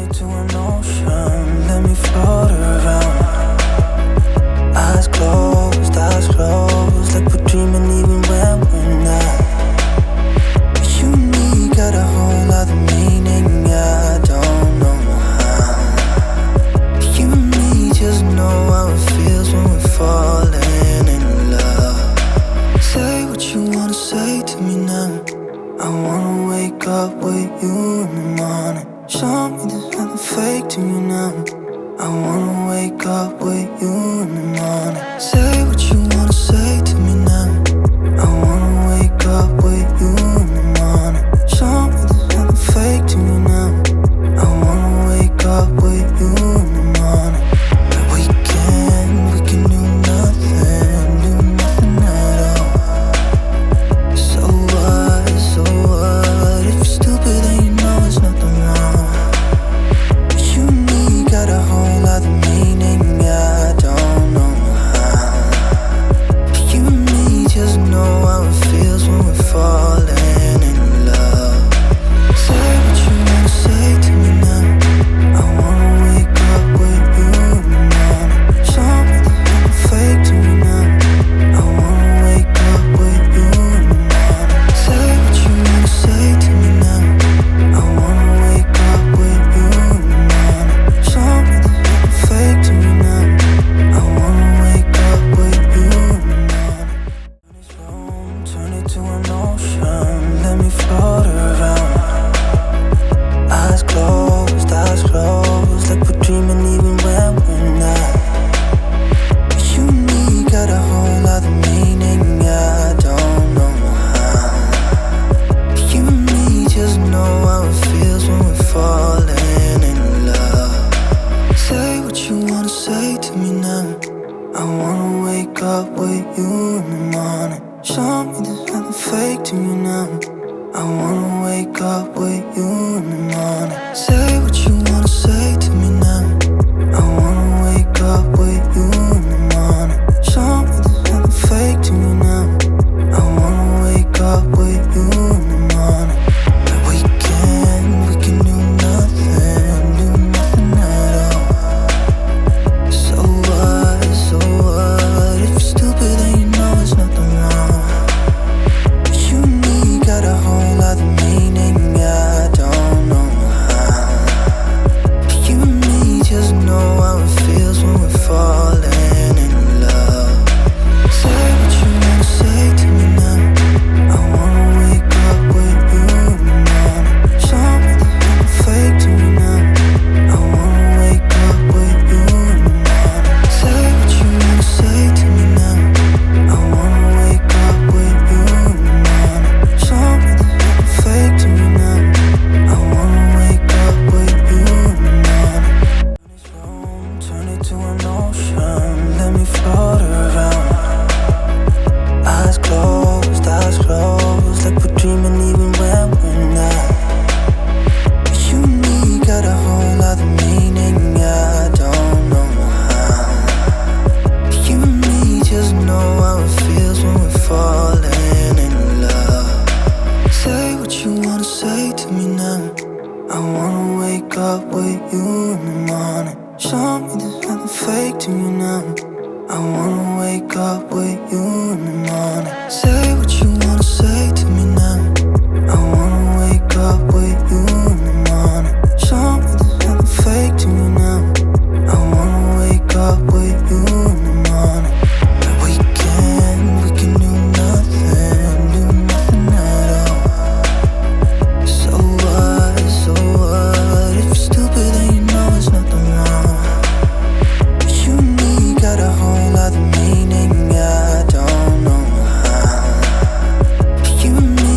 it to an ocean. Let me float around. Eyes closed, like we're dreaming even when we're not. You and me got a whole other meaning, yeah, I don't know how. You and me just know how it feels when we're falling in love. Say what you wanna say to me now. I wanna wake up with you in the morning. Show me there's nothing fake to me now. I wanna wake up with you in the morning. Say what you wanna say to me now. I wanna wake up with you in the morning. Show me there's nothing fake to me now. I wanna wake up with you in the morning. We can do nothing at all. So what, if you're stupid then you know there's nothing wrong. You and me got a whole other meaning, yeah, I don't know how. You and me just know how it feels when we're falling in love. Say what you wanna say to me now. I wanna wake up with you in the morning. Show me there's nothing fake to me now. I wanna wake up with you in the morning. Say what you wanna say to me now. I wanna wake up with you in the morning. Show me there's nothing fake to me now. I wanna wake up with you in the morning. This room, turn it to an ocean. Let me float around. Eyes closed, like we're dreaming even when we're not. You and me got a whole other meaning, yeah, I don't know how. You and me just know how it feels when we're falling in love. Say what you wanna say to me now. I wanna wake up with you in the morning. Show me there's nothing fake to me now. I wanna wake up with you in the morning. Say what you wanna say to me now. I wanna wake up with you in the morning. Show me there's nothing fake to me now. I wanna wake up with you in the morning. We can do nothing at all. So what, if you're stupid then you know there's nothing wrong. You and me got a whole other meaning, yeah, I don't know how. You and me just know how it feels when we're falling in love. Say what you wanna say to me now. I wanna wake up with you in the morning. Show me there's nothing fake to me now. I wanna wake up with you in the morning. Say what you wanna say to me now. I wanna wake up with you in the morning. Show me there's nothing fake to me now. I wanna wake up with you in the morning. This room, turn it to an ocean. Let me float around. Eyes closed, like we're dreaming even when we're not. You and me got a whole other meaning, yeah, I don't know how. You and me just know how it feels when we're falling in love. Say what you wanna say to me now. I wanna wake up with you in the morning. Show me there's nothing fake to me now. I wanna wake up with you in the morning. Say what you wanna say to me now. I wanna wake up with you in the morning. Show me there's nothing fake to me now. I wanna wake up with you in the morning. We can do nothing at all. So what, if you're stupid then you know there's nothing wrong. You and me got a whole other meaning, yeah, I don't know how. You and me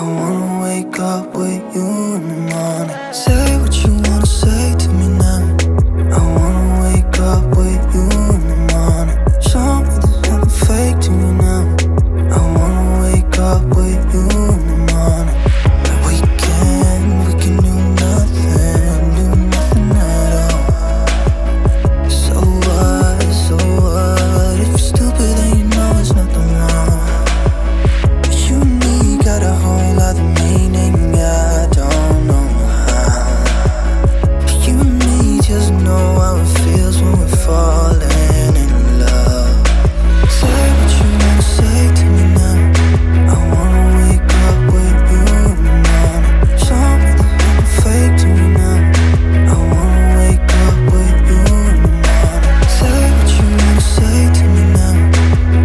wanna wake up with you in the morning. Say what you wanna say to me now. I wanna wake up with you in the morning. Show me there's nothing fake to me now. I wanna wake up with you in the morning. We can do nothing at all. So what, if you're stupid then you know there's nothing wrong. But you and me got a whole other meaning, I don't know how. But you and me just know how it feels when we're falling in love. Say what you wanna say to me now. I wanna wake up with you in the morning. Show me there's nothing fake to me now. I wanna wake up with you in the morning. Say what you wanna say to me now.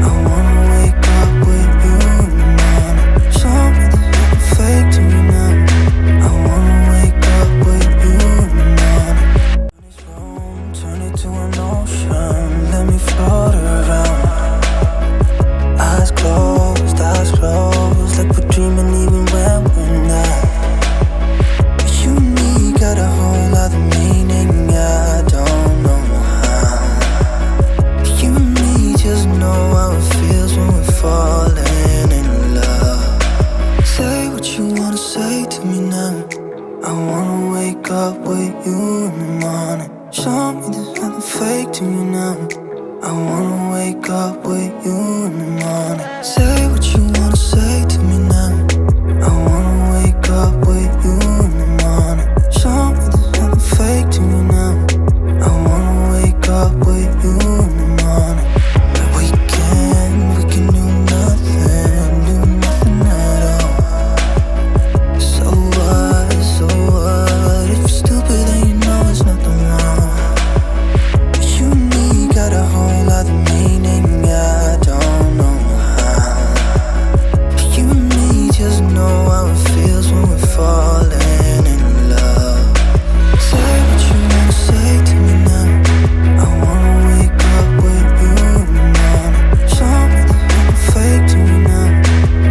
I wanna wake up with you in the morning. Show me there's nothing fake to me now. I wanna wake up with you in the morning. This room, turn it to an ocean. Let me float around. Eyes closed, like we're dreaming even when we're not. But you and me got a whole other meaning, I don't know how. But you and me just know how it feels when we're falling in love. Say what you wanna say to me now. I wanna wake up with you in the morning. Show me there's nothing fake to me now. I wanna wake up with you in the morning. Say what you wanna say to me now. I wanna wake up with you in the morning. Show me there's nothing fake to me now. I wanna wake up with you in the morning. We can do nothing at all. So what, if you're stupid then you know there's nothing wrong. But you and me got a whole other meaning, I don't know how. But you and me just know how it feels when we're falling in love. Say what you wanna say to me now. I wanna wake up with you in the morning. Show me there's nothing fake to me now.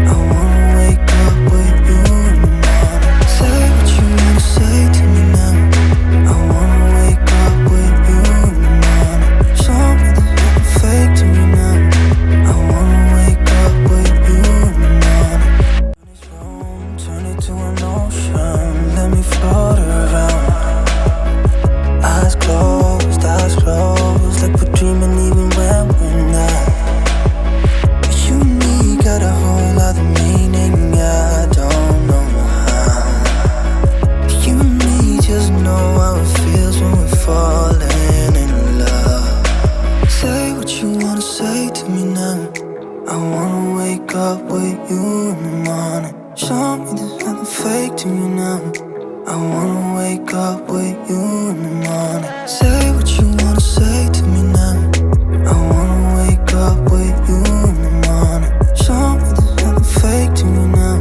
I wanna wake up with you in the morning. Say what you wanna say to me now. I wanna wake up with you in the morning. Show me there's nothing fake to me now. I wanna wake up with you in the morning. This room, turn it to an ocean. Let me float around. Eyes closed, like we're dreaming even when we're not. But you and me got a whole other meaning, I don't know how. But you and me just know how it feels when we're falling in love. Say what you wanna say to me now. I wanna wake up with you in the morning. Show me there's nothing fake to me now. I wanna wake up with you in the morning. Say what you wanna say to me now. I wanna wake up with you in the morning. Show me there's nothing fake to me now.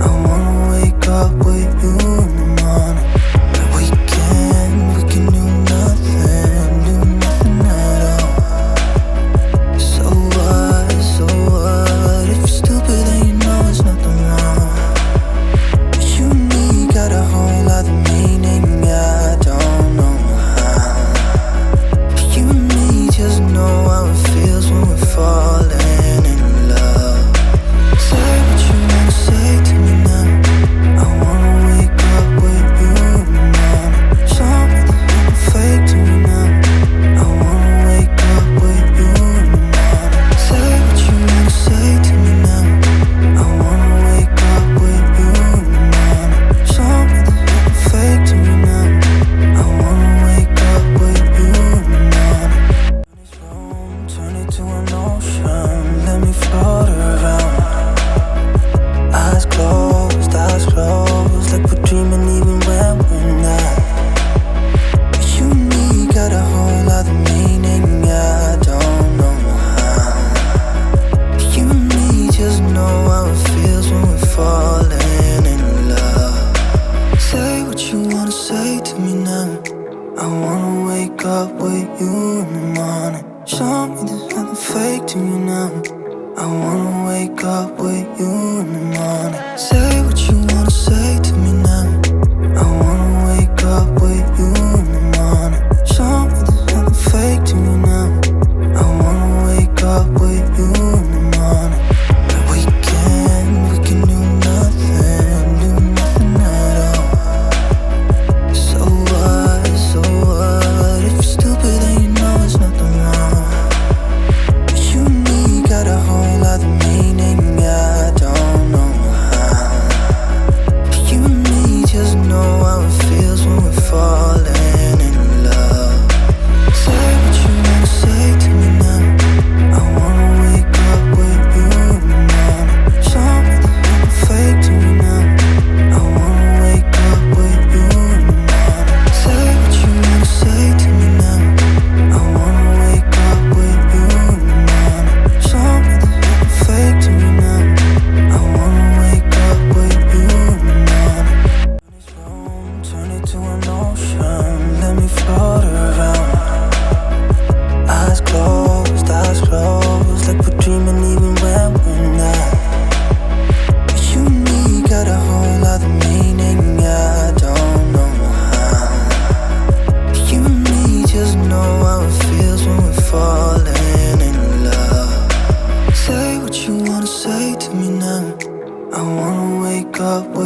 I wanna wake up with you in the morning. We can do nothing at all. So what, if you're stupid then you know there's nothing wrong. But you and me got a whole other meaning, I don't know how. But you and me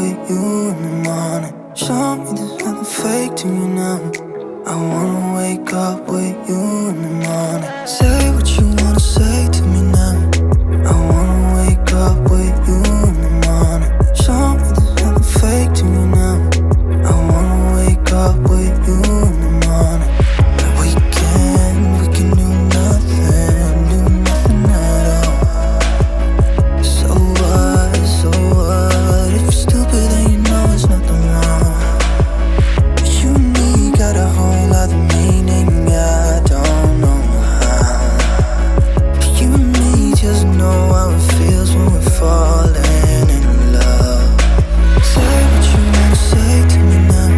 with you in the morning. Show me there's nothing fake to me now. I wanna wake up with you in the morning. Say what you wanna say to me now. I wanna wake up with you in the morning. Show me there's nothing fake to me now. I wanna wake up with you in the morning. We can do nothing at all. So what, if you're stupid then you know there's nothing wrong. But you and me got a whole other meaning, I don't know how. But you and me just know how it feels when we're falling in love. Say what you wanna say to me now.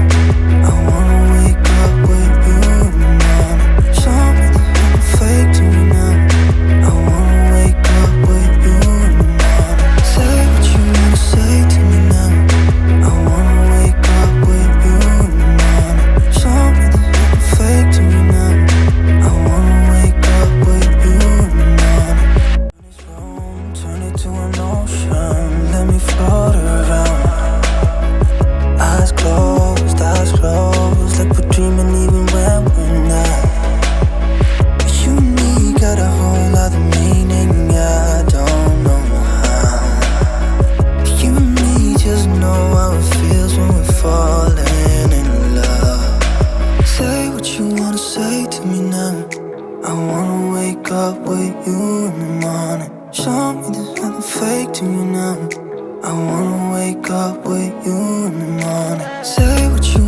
I wanna wake up with you in the morning. Show me there's nothing fake to me now. I wanna wake up with you in the morning. Say what you wanna say to me now. I wanna wake up with you in the morning. Show me there's nothing fake to me now. I wanna wake up with you in the morning. This room, turn it to an ocean. Let me float around. Eyes closed, like we're dreaming even when we're not. But you and me got a whole other meaning, I don't know how. But you and me just know how it feels when we're falling in love. Say what you wanna say to me now. I wanna wake up with you in the morning. Show me there's nothing fake to me now. I wanna wake up with you in the morning. Say what you